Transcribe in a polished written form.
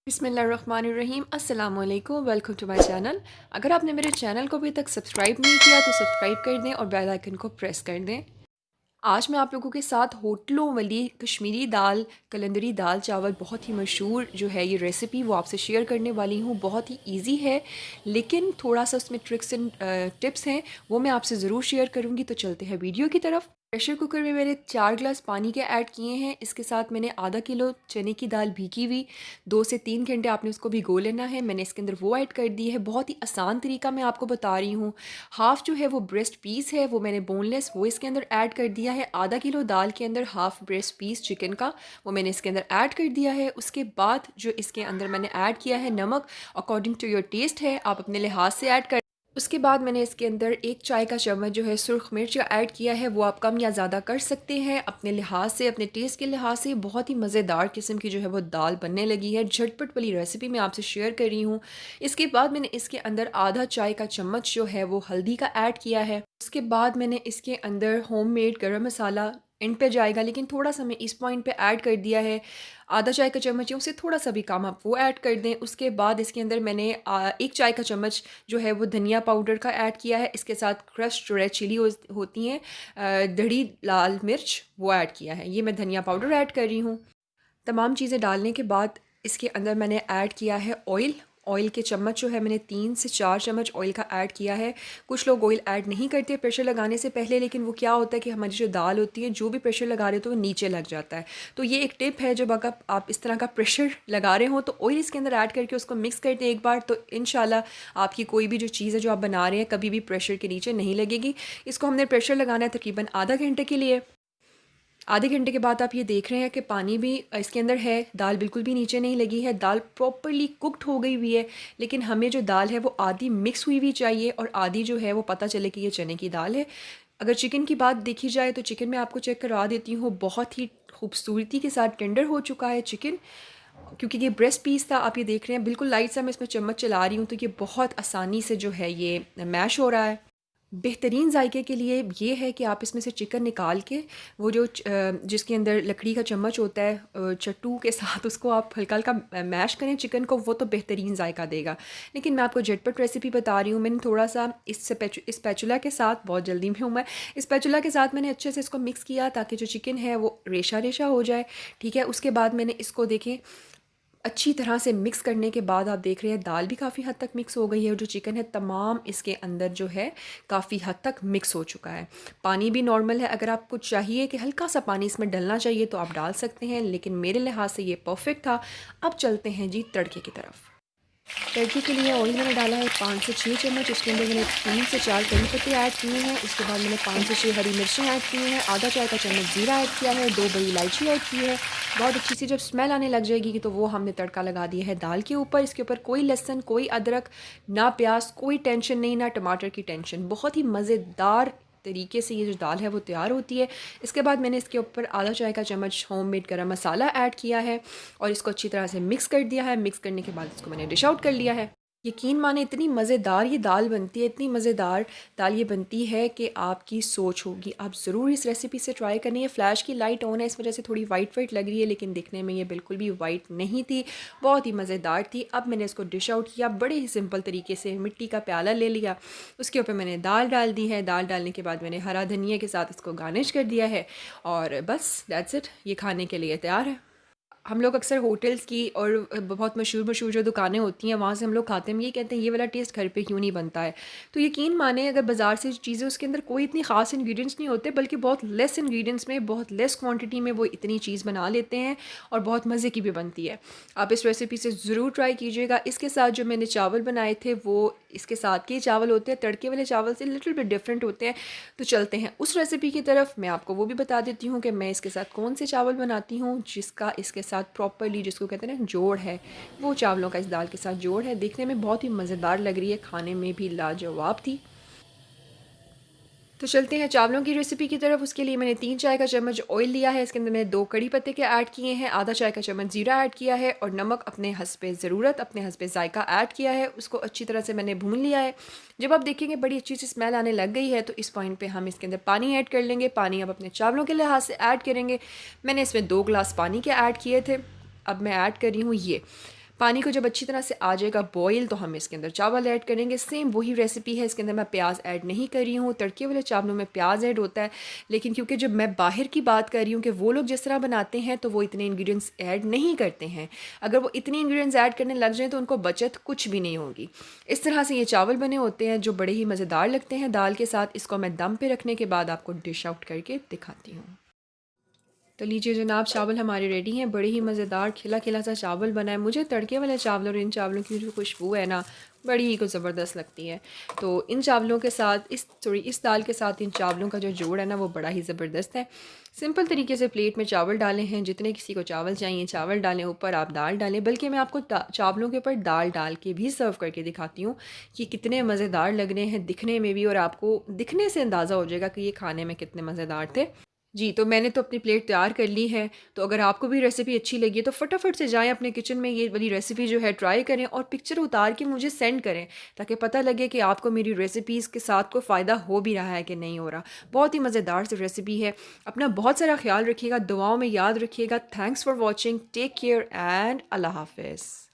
बिस्मिल्लाहिर्रहमानिर्रहीम अस्सलामुअलैकुम welcome to my channel. अगर आपने मेरे चैनल को अभी तक सब्सक्राइब नहीं किया तो सब्सक्राइब कर दें और बेल आइकन को प्रेस कर दें। आज मैं आप लोगों के साथ होटलों वाली कश्मीरी दाल कलंदरी दाल चावल बहुत ही मशहूर जो है ये रेसिपी वो आपसे शेयर करने वाली हूँ। बहुत ही इजी है लेकिन थोड़ा सा उसमें ट्रिक्स एंड टिप्स हैं, वो मैं आपसे ज़रूर शेयर करूँगी। तो चलते हैं वीडियो की तरफ। प्रेशर कुकर में मैंने 4 ग्लास पानी के ऐड किए हैं। इसके साथ मैंने आधा किलो चने की दाल भीगी हुई 2 से 3 घंटे आपने उसको भिगो लेना है। मैंने इसके अंदर वो ऐड कर दी है। बहुत ही आसान तरीका मैं आपको बता रही हूँ। हाफ़ जो है वो ब्रेस्ट पीस है, वो मैंने बोनलेस वो इसके अंदर ऐड कर दिया है। आधा किलो दाल के अंदर हाफ़ ब्रेस्ट पीस चिकन का वो मैंने इसके अंदर ऐड कर दिया है। उसके बाद जो इसके अंदर मैंने ऐड किया है नमक अकॉर्डिंग टू योर टेस्ट है, आप अपने लिहाज से ऐड कर। उसके बाद मैंने इसके अंदर 1 चाय का चम्मच जो है सुर्ख मिर्च का ऐड किया है। वो आप कम या ज़्यादा कर सकते हैं अपने लिहाज से, अपने टेस्ट के लिहाज से। बहुत ही मज़ेदार किस्म की जो है वो दाल बनने लगी है। झटपट वाली रेसिपी मैं आपसे शेयर कर रही हूँ। इसके बाद मैंने इसके अंदर आधा चाय का चम्मच जो है वो हल्दी का ऐड किया है। उसके बाद मैंने इसके अंदर होममेड गरम मसाला एंड पे जाएगा लेकिन थोड़ा सा मैं इस पॉइंट पे ऐड कर दिया है। आधा चाय का चम्मच है, उससे थोड़ा सा भी कम आप वो ऐड कर दें। उसके बाद इसके अंदर मैंने 1 चाय का चम्मच जो है वो धनिया पाउडर का ऐड किया है। इसके साथ क्रश रेड चिली होती हैं, दड़ी लाल मिर्च वो ऐड किया है। ये मैं धनिया पाउडर ऐड कर रही हूँ। तमाम चीज़ें डालने के बाद इसके अंदर मैंने ऐड किया है ऑयल। ऑयल के चम्मच जो है मैंने 3 से 4 चम्मच ऑयल का ऐड किया है। कुछ लोग ऑयल ऐड नहीं करते प्रेशर लगाने से पहले, लेकिन वो क्या होता है कि हमारी जो दाल होती है जो भी प्रेशर लगा रहे हो तो वो नीचे लग जाता है। तो ये एक टिप है, जब अगर आप इस तरह का प्रेशर लगा रहे हो तो ऑयल इसके अंदर ऐड करके उसको मिक्स कर दें एक बार, तो इंशाल्लाह आपकी कोई भी जो चीज़ है जो आप बना रहे हैं कभी भी प्रेशर के नीचे नहीं लगेगी। इसको हमने प्रेशर लगाना है तकरीबन आधा घंटे के लिए। आधे घंटे के बाद आप ये देख रहे हैं कि पानी भी इसके अंदर है, दाल बिल्कुल भी नीचे नहीं लगी है, दाल प्रॉपर्ली कुक्ड हो गई हुई है। लेकिन हमें जो दाल है वो आधी मिक्स हुई हुई चाहिए और आधी जो है वो पता चले कि ये चने की दाल है। अगर चिकन की बात देखी जाए तो चिकन मैं आपको चेक करवा देती हूँ, बहुत ही खूबसूरती के साथ टेंडर हो चुका है चिकन, क्योंकि ये ब्रेस्ट पीस था। आप ये देख रहे हैं बिल्कुल लाइट सा मैं इसमें चम्मच चला रही हूँ तो ये बहुत आसानी से जो है ये मैश हो रहा है। बेहतरीन जायके के लिए ये है कि आप इसमें से चिकन निकाल के वो जो जिसके अंदर लकड़ी का चम्मच होता है चट्टू के साथ उसको आप हल्का हल्का मैश करें चिकन को, वो तो बेहतरीन जायका देगा। लेकिन मैं आपको झटपट रेसिपी बता रही हूँ। मैंने थोड़ा सा इस स्पैचुला के साथ, बहुत जल्दी में हूँ मैं, स्पैचुला के साथ मैंने अच्छे से इसको मिक्स किया ताकि जो चिकन है वो रेशा रेशा हो जाए। ठीक है, उसके बाद मैंने इसको देखें अच्छी तरह से मिक्स करने के बाद आप देख रहे हैं दाल भी काफ़ी हद तक मिक्स हो गई है और जो चिकन है तमाम इसके अंदर जो है काफ़ी हद तक मिक्स हो चुका है। पानी भी नॉर्मल है, अगर आपको चाहिए कि हल्का सा पानी इसमें डलना चाहिए तो आप डाल सकते हैं, लेकिन मेरे लिहाज से ये परफेक्ट था। अब चलते हैं जी तड़के की तरफ। तड़के के लिए ऑयल मैंने डाला है 5 से 6 चम्मच। उसके अंदर मैंने 3 से 4 करी पत्ते ऐड किए हैं। उसके बाद मैंने 5 से 6 हरी मिर्चें ऐड की हैं। आधा चाय का चम्मच ज़ीरा ऐड किया है। 2 बड़ी इलायची ऐड की है। बहुत अच्छी सी जब स्मेल आने लग जाएगी तो वो हमने तड़का लगा दिया है दाल के ऊपर। इसके ऊपर कोई लहसुन, कोई अदरक, ना प्याज, कोई टेंशन नहीं, ना टमाटर की टेंशन। बहुत ही मज़ेदार तरीके से ये जो दाल है वो तैयार होती है। इसके बाद मैंने इसके ऊपर आधा चाय का चम्मच होममेड गरम मसाला ऐड किया है और इसको अच्छी तरह से मिक्स कर दिया है। मिक्स करने के बाद इसको मैंने डिश आउट कर लिया है। यकीन माने इतनी मज़ेदार ये दाल बनती है, इतनी मज़ेदार दाल ये बनती है कि आपकी सोच होगी। आप ज़रूर इस रेसिपी से ट्राई करनी है। फ्लैश की लाइट ऑन है, इस वजह से थोड़ी वाइट वाइट लग रही है, लेकिन दिखने में ये बिल्कुल भी वाइट नहीं थी, बहुत ही मज़ेदार थी। अब मैंने इसको डिश आउट किया बड़े ही सिंपल तरीके से। मिट्टी का प्याला ले लिया, उसके ऊपर मैंने दाल डाल दी है। दाल डालने के बाद मैंने हरा धनिया के साथ इसको गार्निश कर दिया है और बस दैट्स इट, ये खाने के लिए तैयार है। हम लोग अक्सर होटल्स की और बहुत मशहूर मशहूर जो दुकानें होती हैं वहाँ से हम लोग खाते हैं, ये कहते हैं ये वाला टेस्ट घर पे क्यों नहीं बनता है। तो यकीन माने अगर बाज़ार से चीज़ें उसके अंदर कोई इतनी ख़ास इंग्रेडिएंट्स नहीं होते, बल्कि बहुत लेस इंग्रेडिएंट्स में, बहुत लेस क्वांटिटी में वो इतनी चीज़ बना लेते हैं और बहुत मज़े की भी बनती है। आप इस रेसिपी से ज़रूर ट्राई कीजिएगा। इसके साथ जो मैंने चावल बनाए थे वो इसके साथ के चावल होते हैं, तड़के वाले चावल से लिटिल बिट डिफरेंट होते हैं। तो चलते हैं उस रेसिपी की तरफ। मैं आपको वो भी बता देती हूँ कि मैं इसके साथ कौन से चावल बनाती हूँ जिसका इसके साथ प्रॉपरली, जिसको कहते हैं ना जोड़ है, वो चावलों का इस दाल के साथ जोड़ है। देखने में बहुत ही मज़ेदार लग रही है, खाने में भी लाजवाब थी। तो चलते हैं चावलों की रेसिपी की तरफ। उसके लिए मैंने 3 चाय का चम्मच ऑयल लिया है। इसके अंदर मैंने 2 कड़ी पत्ते के ऐड किए हैं। आधा चाय का चम्मच ज़ीरा ऐड किया है और नमक अपने हस्बे ज़रूरत, अपने हस्बे ज़ायका ऐड किया है। उसको अच्छी तरह से मैंने भून लिया है। जब आप देखेंगे बड़ी अच्छी सी स्मेल आने लग गई है तो इस पॉइंट पे हम इसके अंदर पानी ऐड कर लेंगे। पानी आप अपने चावलों के लिहाज से ऐड करेंगे। मैंने इसमें 2 गिलास पानी के ऐड किए थे, अब मैं ऐड कर रही हूँ ये पानी को जब अच्छी तरह से आ जाएगा बॉयल तो हम इसके अंदर चावल ऐड करेंगे। सेम वही रेसिपी है, इसके अंदर मैं प्याज ऐड नहीं कर रही हूँ। तड़के वाले चावलों में प्याज ऐड होता है, लेकिन क्योंकि जब मैं बाहर की बात कर रही हूँ कि वो लोग जिस तरह बनाते हैं तो वो इतने इंग्रेडिएंट्स ऐड नहीं करते हैं। अगर वो इतने इंग्रेडिएंट्स ऐड करने लग जाएँ तो उनको बचत कुछ भी नहीं होगी। इस तरह से ये चावल बने होते हैं जो बड़े ही मज़ेदार लगते हैं दाल के साथ। इसको मैं दम पे रखने के बाद आपको डिश आउट करके दिखाती हूँ। तो लीजिए जनाब, चावल हमारे रेडी हैं। बड़े ही मज़ेदार खिला खिला सा चावल बना है। मुझे तड़के वाले चावल और इन चावलों की जो खुशबू है ना, बड़ी ही कुछ ज़बरदस्त लगती है। तो इन चावलों के साथ इस दाल के साथ इन चावलों का जो जोड़ है ना, वो बड़ा ही ज़बरदस्त है। सिंपल तरीके से प्लेट में चावल डाले हैं, जितने किसी को चावल चाहिए चावल डालें, ऊपर आप दाल डालें। बल्कि मैं आपको चावलों के ऊपर दाल डाल के भी सर्व करके दिखाती हूँ कि कितने मज़ेदार लग रहे हैं दिखने में भी, और आपको दिखने से अंदाज़ा हो जाएगा कि ये खाने में कितने मज़ेदार थे। जी, तो मैंने तो अपनी प्लेट तैयार कर ली है। तो अगर आपको भी रेसिपी अच्छी लगी है तो फटाफट से जाएँ अपने किचन में, ये वाली रेसिपी जो है ट्राई करें और पिक्चर उतार के मुझे सेंड करें, ताकि पता लगे कि आपको मेरी रेसिपीज़ के साथ कोई फ़ायदा हो भी रहा है कि नहीं हो रहा। बहुत ही मज़ेदार सी रेसिपी है। अपना बहुत सारा ख़्याल रखिएगा, दुआओं में याद रखिएगा। Thanks for watching, take care and अल्लाह हाफ़िज़।